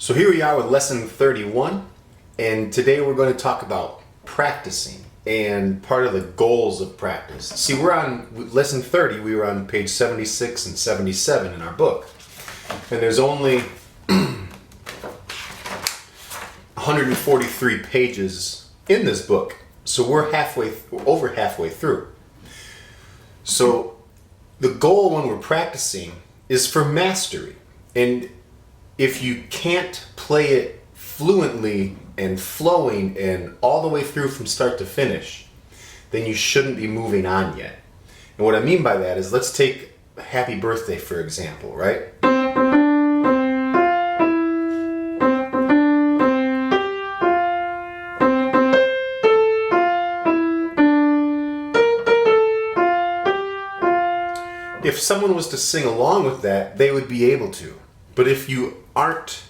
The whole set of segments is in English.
So here we are with lesson 31, and today we're going to talk about practicing and part of the goals of practice. See, we're on lesson 30, we were on page 76 and 77 in our book, and there's only 143 pages in this book, so we're over halfway through. So the goal when we're practicing is for mastery, and if you can't play it fluently and flowing and all the way through from start to finish, then you shouldn't be moving on yet. And what I mean by that is, let's take Happy Birthday for example, right? If someone was to sing along with that, they would be able to. But if you aren't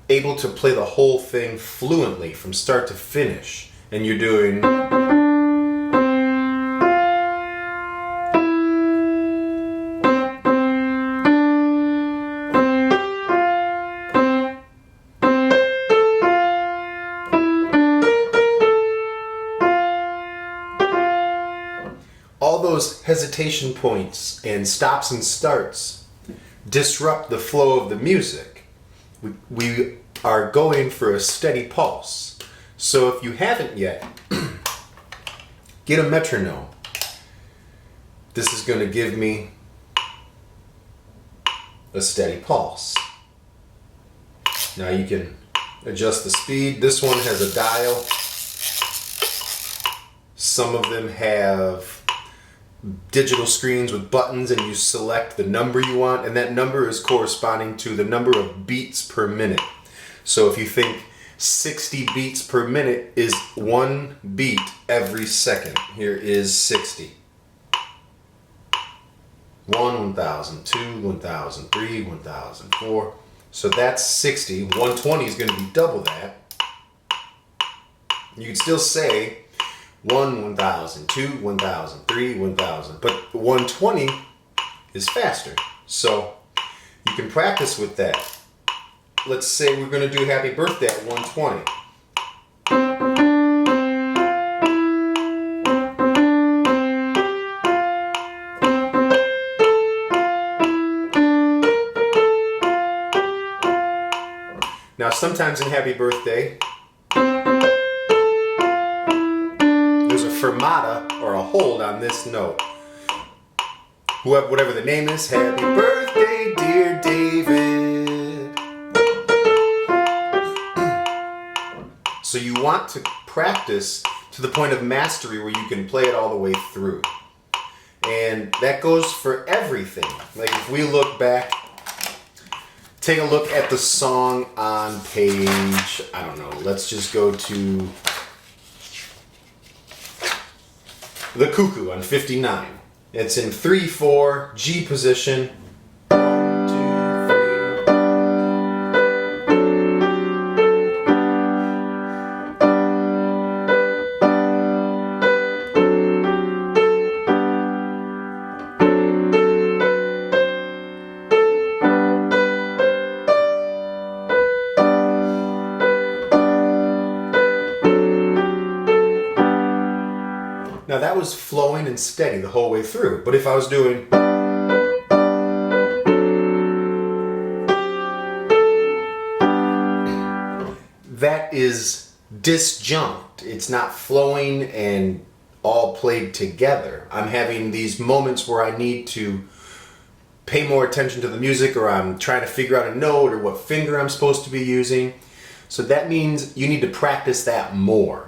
able to play the whole thing fluently from start to finish, and you're doing all those hesitation points and stops and starts disrupt the flow of the music. We are going for a steady pulse. So if you haven't yet, get a metronome. This is going to give me a steady pulse. Now you can adjust the speed. This one has a dial. Some of them have digital screens with buttons, and you select the number you want, and that number is corresponding to the number of beats per minute. So if you think 60 beats per minute is one beat every second, here is 60. 1,000, 2, 1,000, 3, 1,000, 4. So that's 60. 120 is going to be double that. You can still say 1, 1,000, 2, 1,000, 3, 1,000. But 120 is faster. So you can practice with that. Let's say we're going to do Happy Birthday at 120. Now sometimes in Happy Birthday, there's a fermata or a hold on this note. Whatever the name is, Happy Birthday, dear David. So you want to practice to the point of mastery where you can play it all the way through. And that goes for everything. Like if we look back, take a look at the song on page, I don't know, let's just go to The Cuckoo on 59. It's in 3/4 G position. 1, 2, 3. Now that was flowing and steady the whole way through, but if I was doing that, is disjunct. It's not flowing and all played together. I'm having these moments where I need to pay more attention to the music, or I'm trying to figure out a note or what finger I'm supposed to be using. So that means you need to practice that more.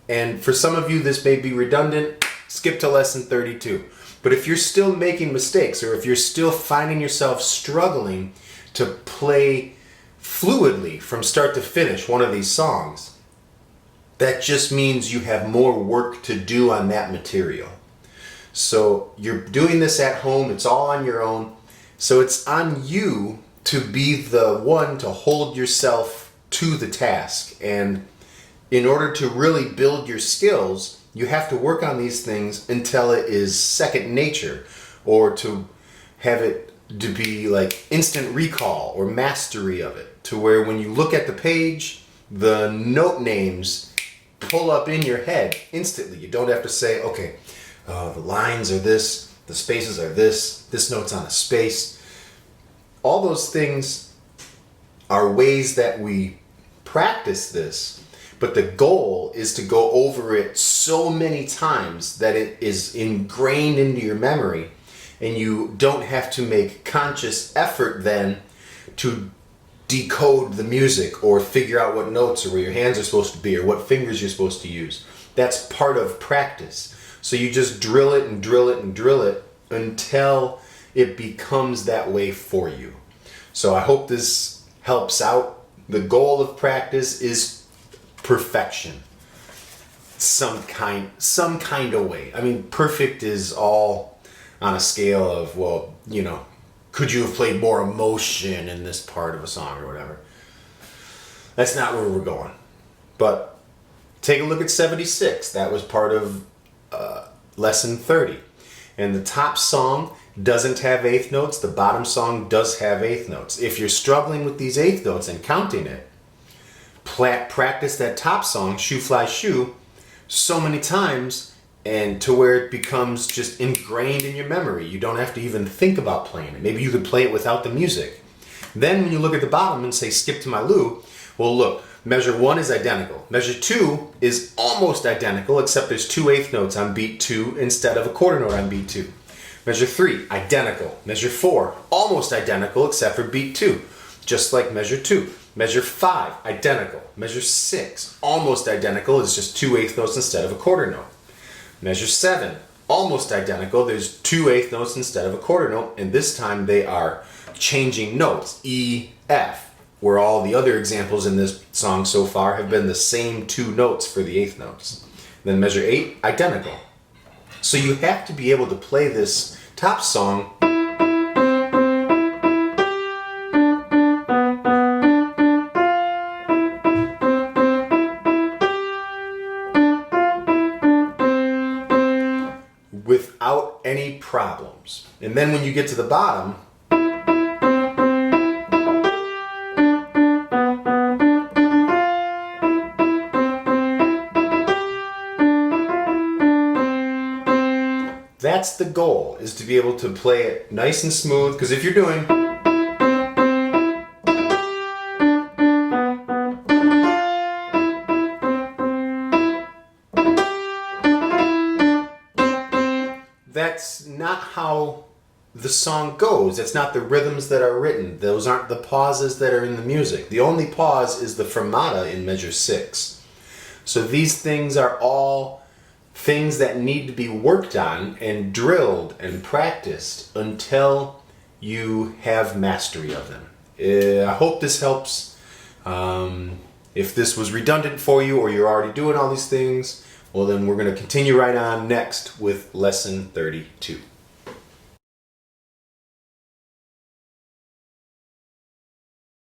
And for some of you, this may be redundant. Skip to lesson 32. But if you're still making mistakes, or if you're still finding yourself struggling to play fluidly from start to finish one of these songs, that just means you have more work to do on that material. So you're doing this at home. It's all on your own. So it's on you to be the one to hold yourself to the task. And in order to really build your skills, you have to work on these things until it is second nature, or to have it to be like instant recall or mastery of it, to where when you look at the page, the note names pull up in your head instantly. You don't have to say, okay, the lines are this, the spaces are this note's on a space. All those things are ways that we practice this, but the goal is to go over it so many times that it is ingrained into your memory, and you don't have to make conscious effort then to decode the music or figure out what notes or where your hands are supposed to be or what fingers you're supposed to use. That's part of practice. So you just drill it and drill it and drill it until it becomes that way for you. So I hope this helps out. The goal of practice is perfection. Some kind of way. I mean, perfect is all on a scale of, well, you know, could you have played more emotion in this part of a song or whatever? That's not where we're going. But take a look at 76. That was part of lesson 30. And the top song doesn't have eighth notes. The bottom song does have eighth notes. If you're struggling with these eighth notes and counting it, practice that top song, Shoe Fly Shoe, so many times, and to where it becomes just ingrained in your memory. You don't have to even think about playing it. Maybe you could play it without the music. Then when you look at the bottom and say skip to my Lou, well, look, measure 1 is identical. Measure 2 is almost identical, except there's 2 eighth notes on beat 2 instead of a quarter note on beat 2. Measure 3, identical. Measure 4, almost identical except for beat 2, just like measure 2. Measure 5, identical. Measure 6, almost identical, it's just 2 eighth notes instead of a quarter note. Measure 7, almost identical, there's 2 eighth notes instead of a quarter note, and this time they are changing notes, E, F, where all the other examples in this song so far have been the same 2 notes for the eighth notes. Then measure 8, identical. So you have to be able to play this top song without any problems. And then when you get to the bottom, that's the goal, is to be able to play it nice and smooth, because if you're doing that's not how the song goes. That's not the rhythms that are written. Those aren't the pauses that are in the music. The only pause is the fermata in measure 6. So these things are all things that need to be worked on and drilled and practiced until you have mastery of them. I hope this helps. If this was redundant for you or you're already doing all these things, well then we're going to continue right on next with lesson 32.